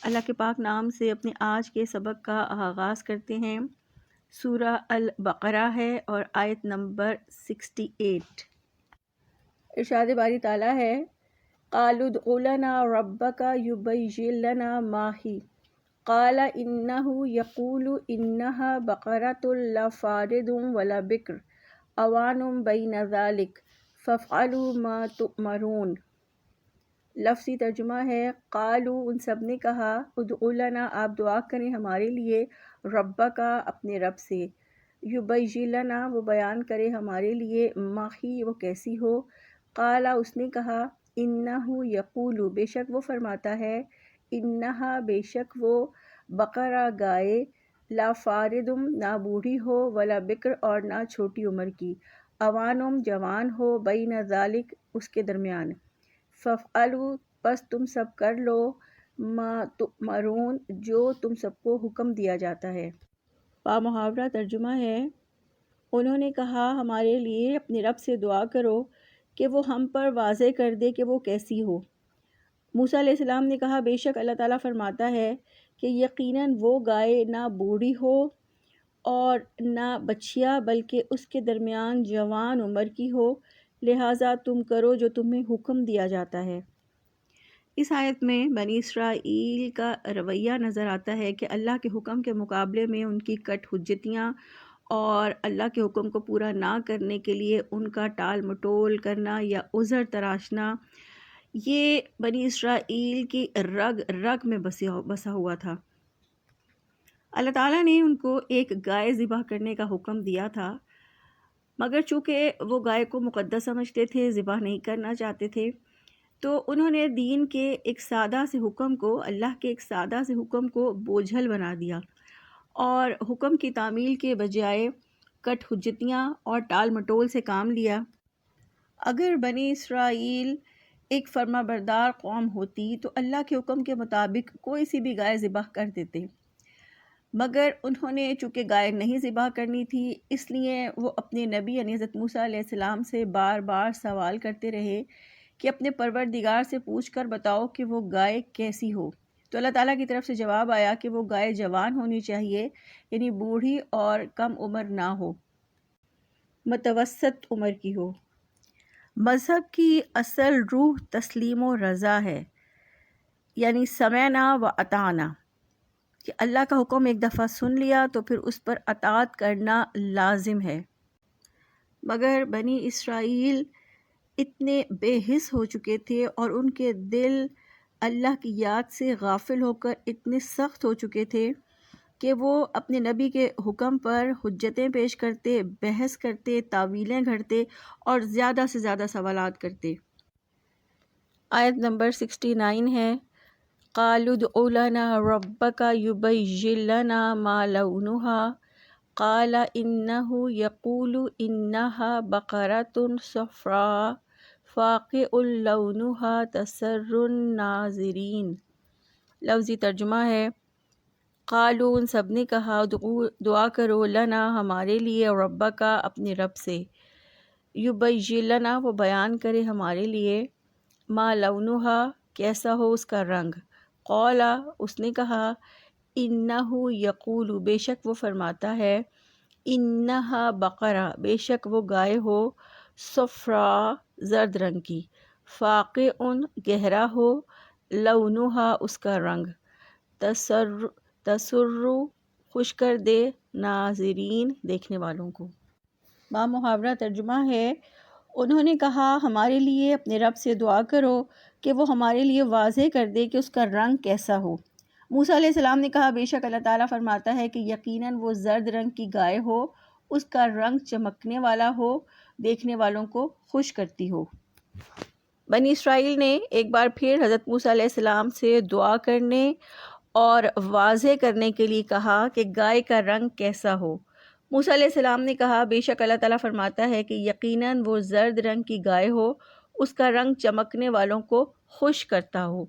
اللہ کے پاک نام سے اپنے آج کے سبق کا آغاز کرتے ہیں۔ سورہ البقرہ ہے اور آیت نمبر 68۔ ارشاد باری تعالیٰ ہے، قالوا ادع لنا ربک یبین لنا ما ہی قال انہ یقول انہا بقرۃ لا فارض ولا بکر اوان بین ذلک فافعلوا ما تؤمرون۔ لفظی ترجمہ ہے، قالو ان سب نے کہا، ادعو لنا آپ دعا کریں ہمارے لیے، ربا کا اپنے رب سے، یبین لنا وہ بیان کرے ہمارے لیے، ما ہی وہ کیسی ہو، قالا اس نے کہا، انہو یقول بے شک وہ فرماتا ہے، انہا بے شک وہ، بقرہ گائے، لا فارض نہ بوڑھی ہو، ولا بکر اور نہ چھوٹی عمر کی، اوانم جوان ہو، بین ذالک اس کے درمیان، فافعلوا پس تم سب کر لو، ما تؤمرون جو تم سب کو حکم دیا جاتا ہے۔ با محاورہ ترجمہ ہے، انہوں نے کہا ہمارے لیے اپنے رب سے دعا کرو کہ وہ ہم پر واضح کر دے کہ وہ کیسی ہو۔ موسیٰ علیہ السلام نے کہا بے شک اللہ تعالیٰ فرماتا ہے کہ یقیناً وہ گائے نہ بوڑھی ہو اور نہ بچیا بلکہ اس کے درمیان جوان عمر کی ہو، لہٰذا تم کرو جو تمہیں حکم دیا جاتا ہے۔ اس آیت میں بنی اسرائیل کا رویہ نظر آتا ہے کہ اللہ کے حکم کے مقابلے میں ان کی کٹ حجتیاں اور اللہ کے حکم کو پورا نہ کرنے کے لیے ان کا ٹال مٹول کرنا یا عذر تراشنا، یہ بنی اسرائیل کی رگ رگ میں بسا ہوا تھا۔ اللہ تعالیٰ نے ان کو ایک گائے ذبح کرنے کا حکم دیا تھا، مگر چونکہ وہ گائے کو مقدس سمجھتے تھے، ذبح نہیں کرنا چاہتے تھے، تو انہوں نے دین کے ایک سادہ سے حکم کو، اللہ کے ایک سادہ سے حکم کو بوجھل بنا دیا اور حکم کی تعمیل کے بجائے کٹ حجتیاں اور ٹال مٹول سے کام لیا۔ اگر بنی اسرائیل ایک فرما بردار قوم ہوتی تو اللہ کے حکم کے مطابق کوئی سی بھی گائے ذبح کر دیتے، مگر انہوں نے چونکہ گائے نہیں ذبح کرنی تھی، اس لیے وہ اپنے نبی یعنی حضرت موسیٰ علیہ السلام سے بار بار سوال کرتے رہے کہ اپنے پروردگار سے پوچھ کر بتاؤ کہ وہ گائے کیسی ہو۔ تو اللہ تعالیٰ کی طرف سے جواب آیا کہ وہ گائے جوان ہونی چاہیے، یعنی بوڑھی اور کم عمر نہ ہو، متوسط عمر کی ہو۔ مذہب کی اصل روح تسلیم و رضا ہے، یعنی سمعنا و اطعنا، کہ اللہ کا حکم ایک دفعہ سن لیا تو پھر اس پر اطاعت کرنا لازم ہے۔ مگر بنی اسرائیل اتنے بے حس ہو چکے تھے اور ان کے دل اللہ کی یاد سے غافل ہو کر اتنے سخت ہو چکے تھے کہ وہ اپنے نبی کے حکم پر حجتیں پیش کرتے، بحث کرتے، تاویلیں گھڑتے اور زیادہ سے زیادہ سوالات کرتے۔ آیت نمبر 69 ہے، قالوا ادع لنا ربک یبین لنا ما لونہا قال انہ یقول انہا بقرۃ صفراء فاقع لونہا تسر الناظرین۔ لفظی ترجمہ ہے، قالو ان سب نے کہا، دعا کرو، لنا ہمارے لیے، ربک اپنے رب سے، یبین لنا وہ بیان کرے ہمارے لیے، ما لونہا کیسا ہو اس کا رنگ، قال اس نے کہا، انہ یقول بے شک وہ فرماتا ہے، انہا بقرہ بے شک وہ گائے ہو، صفراء زرد رنگ کی، فاقع گہرا ہو، لونہا اس کا رنگ، تسر خوش کر دے، ناظرین دیکھنے والوں کو۔ با محاورہ ترجمہ ہے، انہوں نے کہا ہمارے لیے اپنے رب سے دعا کرو کہ وہ ہمارے لیے واضح کر دے کہ اس کا رنگ کیسا ہو۔ موسیٰ علیہ السلام نے کہا بے شک اللہ تعالیٰ فرماتا ہے کہ یقیناً وہ زرد رنگ کی گائے ہو، اس کا رنگ چمکنے والا ہو، دیکھنے والوں کو خوش کرتی ہو۔ بنی اسرائیل نے ایک بار پھر حضرت موسیٰ علیہ السلام سے دعا کرنے اور واضح کرنے کے لیے کہا کہ گائے کا رنگ کیسا ہو۔ موسیٰ علیہ السلام نے کہا بے شک اللہ تعالیٰ فرماتا ہے کہ یقیناً وہ زرد رنگ کی گائے ہو، اس کا رنگ چمکنے والوں کو خوش کرتا ہو،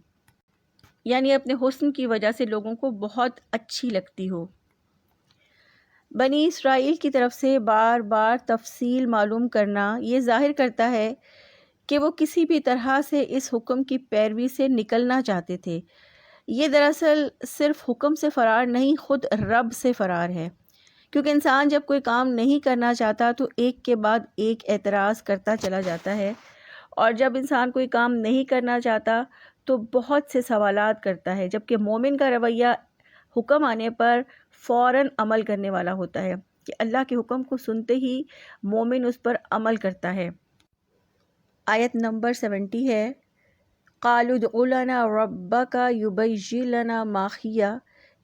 یعنی اپنے حسن کی وجہ سے لوگوں کو بہت اچھی لگتی ہو۔ بنی اسرائیل کی طرف سے بار بار تفصیل معلوم کرنا یہ ظاہر کرتا ہے کہ وہ کسی بھی طرح سے اس حکم کی پیروی سے نکلنا چاہتے تھے، یہ دراصل صرف حکم سے فرار نہیں، خود رب سے فرار ہے، کیونکہ انسان جب کوئی کام نہیں کرنا چاہتا تو ایک کے بعد ایک اعتراض کرتا چلا جاتا ہے، اور جب انسان کوئی کام نہیں کرنا چاہتا تو بہت سے سوالات کرتا ہے، جبکہ مومن کا رویہ حکم آنے پر فوراً عمل کرنے والا ہوتا ہے کہ اللہ کے حکم کو سنتے ہی مومن اس پر عمل کرتا ہے۔ آیت نمبر 70 ہے، قالوا ادع لنا ربک یبین لنا ما ہی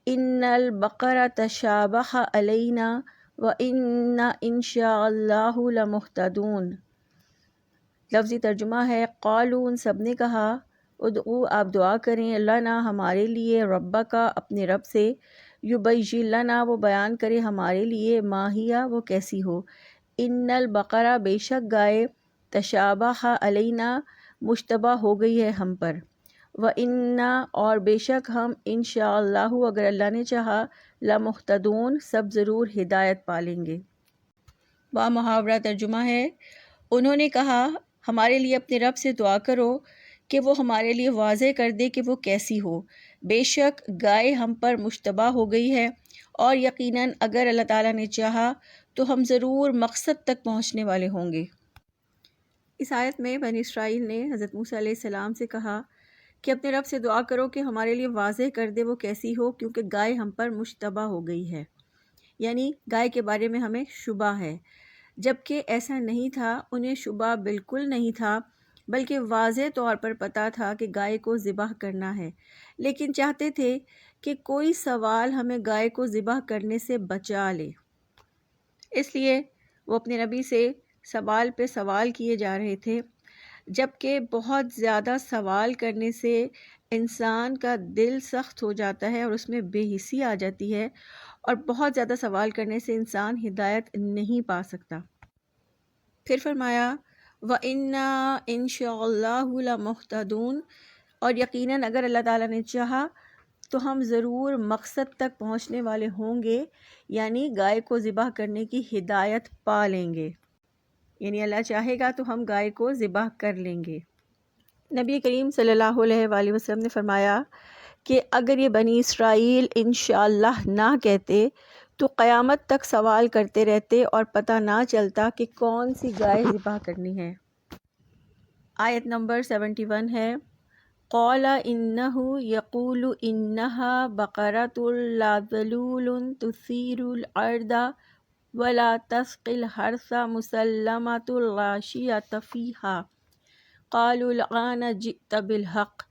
ان البقرہ تشابہ علینا وإنا ان شاء اللہ لمہتدون۔ لفظی ترجمہ ہے، قالوا ان سب نے کہا، ادعو آپ دعا کریں، لنا ہمارے لیے، ربکا اپنے رب سے، یبین لنا وہ بیان کرے ہمارے لیے، ما ہی وہ کیسی ہو، ان البقرہ بے شک گائے، تشابہ علینا مشتبہ ہو گئی ہے ہم پر، وَإِنَّا اور بے شک ہم انشاءاللہ اگر اللہ نے چاہا، لمہتدون سب ضرور ہدایت پالیں گے۔ با محاورہ ترجمہ ہے، انہوں نے کہا ہمارے لیے اپنے رب سے دعا کرو کہ وہ ہمارے لیے واضح کر دے کہ وہ کیسی ہو، بے شک گائے ہم پر مشتبہ ہو گئی ہے، اور یقیناً اگر اللہ تعالیٰ نے چاہا تو ہم ضرور مقصد تک پہنچنے والے ہوں گے۔ اس آیت میں بنی اسرائیل نے حضرت موسیٰ علیہ السلام سے کہا کہ اپنے رب سے دعا کرو کہ ہمارے لیے واضح کر دے وہ کیسی ہو، کیونکہ گائے ہم پر مشتبہ ہو گئی ہے، یعنی گائے کے بارے میں ہمیں شبہ ہے، جبکہ ایسا نہیں تھا، انہیں شبہ بالکل نہیں تھا، بلکہ واضح طور پر پتہ تھا کہ گائے کو ذبح کرنا ہے، لیکن چاہتے تھے کہ کوئی سوال ہمیں گائے کو ذبح کرنے سے بچا لے، اس لیے وہ اپنے نبی سے سوال پہ سوال کیے جا رہے تھے، جبکہ بہت زیادہ سوال کرنے سے انسان کا دل سخت ہو جاتا ہے اور اس میں بے حسی آ جاتی ہے، اور بہت زیادہ سوال کرنے سے انسان ہدایت نہیں پا سکتا۔ پھر فرمایا وَإِنَّا إِن شَاءَ اللَّهُ لَمُهْتَدُونَ، اور یقیناً اگر اللہ تعالیٰ نے چاہا تو ہم ضرور مقصد تک پہنچنے والے ہوں گے، یعنی گائے کو ذبح کرنے کی ہدایت پا لیں گے، یعنی اللہ چاہے گا تو ہم گائے کو ذبح کر لیں گے۔ نبی کریم صلی اللہ علیہ وآلہ وسلم نے فرمایا کہ اگر یہ بنی اسرائیل انشاءاللہ نہ کہتے تو قیامت تک سوال کرتے رہتے اور پتہ نہ چلتا کہ کون سی گائے ذبح کرنی ہے۔ آیت نمبر 71 ہے، قال انہ یقول انہا بقرۃ لا ذلول تثیر الارض ولا تسقی الحرث مسلمۃ لا شیۃ فیہا قالوا الآن جئت بالحق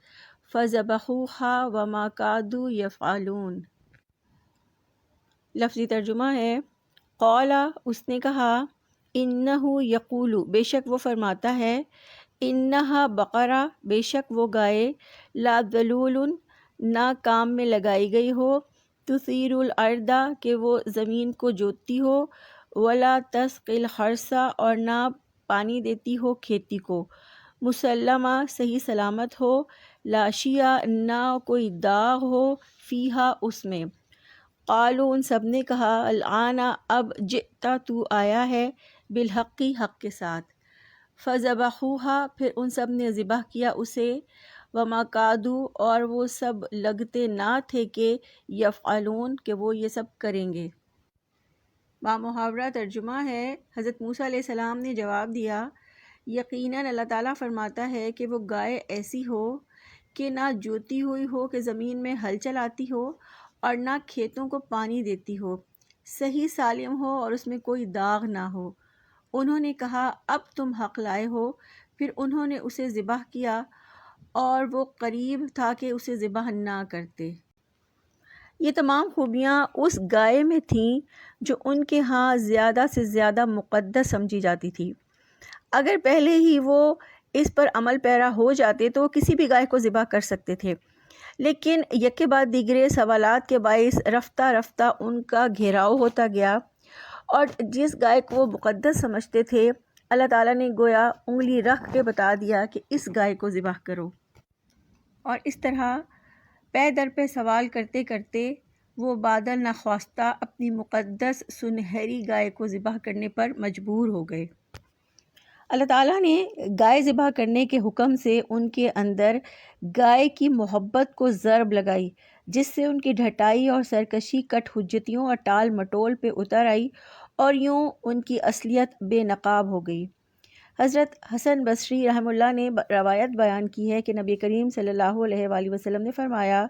فذبحوها وما كادوا يفعلون۔ لفظی ترجمہ ہے، قال اس نے کہا، انہ یقول بے شک وہ فرماتا ہے، انہا بقرہ بے شک وہ گائے، لا ذلول نہ کام میں لگائی گئی ہو، تثیر الارض کہ وہ زمین کو جوتتی ہو، ولا تسقی الحرث اور نہ پانی دیتی ہو کھیتی کو، مسلمہ صحیح سلامت ہو، لا شیء نہ کوئی داغ ہو، فیہا اس میں، قالوا ان سب نے کہا، الآن اب جئتا تو آیا ہے، بالحقی حق کے ساتھ، فذبحوها پھر ان سب نے ذبح کیا اسے، وما کادوا اور وہ سب لگتے نہ تھے کہ یفعلون کہ وہ یہ سب کریں گے۔ با محاورہ ترجمہ ہے، حضرت موسیٰ علیہ السلام نے جواب دیا، یقیناً اللہ تعالیٰ فرماتا ہے کہ وہ گائے ایسی ہو کہ نہ جوتی ہوئی ہو کہ زمین میں ہل چلاتی ہو اور نہ کھیتوں کو پانی دیتی ہو، صحیح سالم ہو اور اس میں کوئی داغ نہ ہو۔ انہوں نے کہا اب تم حق لائے ہو، پھر انہوں نے اسے ذبح کیا اور وہ قریب تھا کہ اسے ذبح نہ کرتے۔ یہ تمام خوبیاں اس گائے میں تھیں جو ان کے ہاں زیادہ سے زیادہ مقدس سمجھی جاتی تھی۔ اگر پہلے ہی وہ اس پر عمل پیرا ہو جاتے تو وہ کسی بھی گائے کو ذبح کر سکتے تھے، لیکن یکے بعد دیگرے سوالات کے باعث رفتہ رفتہ ان کا گھیراؤ ہوتا گیا، اور جس گائے کو وہ مقدس سمجھتے تھے اللہ تعالیٰ نے گویا انگلی رکھ کے بتا دیا کہ اس گائے کو ذبح کرو، اور اس طرح پے در پہ سوال کرتے کرتے وہ بادل نخواستہ اپنی مقدس سنہری گائے کو ذبح کرنے پر مجبور ہو گئے۔ اللہ تعالیٰ نے گائے ذبح کرنے کے حکم سے ان کے اندر گائے کی محبت کو ضرب لگائی، جس سے ان کی ڈھٹائی اور سرکشی کٹ حجتیوں اور ٹال مٹول پہ اتر آئی اور یوں ان کی اصلیت بے نقاب ہو گئی۔ حضرت حسن بصری رحمہ اللہ نے روایت بیان کی ہے کہ نبی کریم صلی اللہ علیہ وآلہ وسلم نے فرمایا،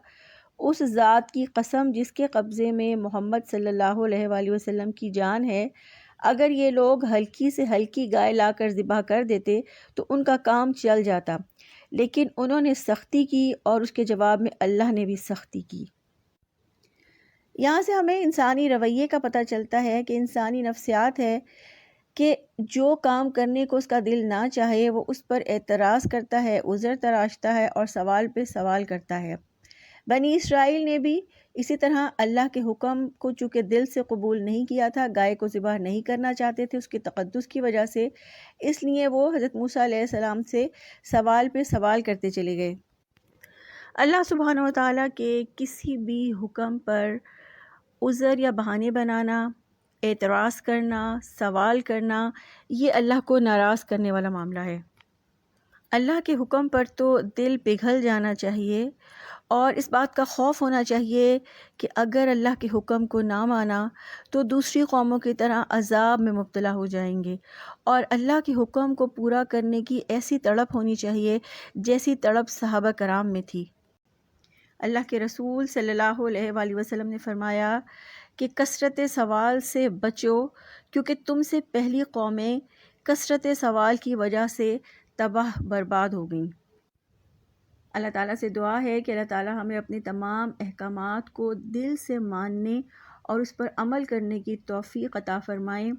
اس ذات کی قسم جس کے قبضے میں محمد صلی اللہ علیہ وآلہ وسلم کی جان ہے، اگر یہ لوگ ہلکی سے ہلکی گائے لا کر ذبح کر دیتے تو ان کا کام چل جاتا، لیکن انہوں نے سختی کی اور اس کے جواب میں اللہ نے بھی سختی کی۔ یہاں سے ہمیں انسانی رویے کا پتہ چلتا ہے کہ انسانی نفسیات ہے کہ جو کام کرنے کو اس کا دل نہ چاہے وہ اس پر اعتراض کرتا ہے، عذر تراشتا ہے اور سوال پہ سوال کرتا ہے۔ بنی اسرائیل نے بھی اسی طرح اللہ کے حکم کو چونکہ دل سے قبول نہیں کیا تھا، گائے کو ذبح نہیں کرنا چاہتے تھے اس کے تقدس کی وجہ سے، اس لیے وہ حضرت موسیٰ علیہ السلام سے سوال پہ سوال کرتے چلے گئے۔ اللہ سبحانہ و تعالیٰ کے کسی بھی حکم پر عذر یا بہانے بنانا، اعتراض کرنا، سوال کرنا، یہ اللہ کو ناراض کرنے والا معاملہ ہے۔ اللہ کے حکم پر تو دل پگھل جانا چاہیے اور اس بات کا خوف ہونا چاہیے کہ اگر اللہ کے حکم کو نہ مانا تو دوسری قوموں کی طرح عذاب میں مبتلا ہو جائیں گے، اور اللہ کے حکم کو پورا کرنے کی ایسی تڑپ ہونی چاہیے جیسی تڑپ صحابہ کرام میں تھی۔ اللہ کے رسول صلی اللہ علیہ وآلہ وسلم نے فرمایا کہ کثرت سوال سے بچو، کیونکہ تم سے پہلی قومیں کثرت سوال کی وجہ سے تباہ برباد ہو گئیں۔ اللہ تعالیٰ سے دعا ہے کہ اللہ تعالیٰ ہمیں اپنے تمام احکامات کو دل سے ماننے اور اس پر عمل کرنے کی توفیق عطا فرمائیں،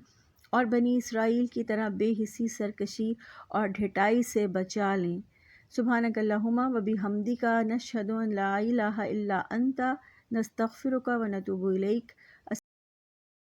اور بنی اسرائیل کی طرح بے حسی، سرکشی اور ڈھٹائی سے بچا لیں۔ سبحانک اللہم و بحمدک، نشہد ان لا الہ الا انت، نستغفرک و نتوب الیک۔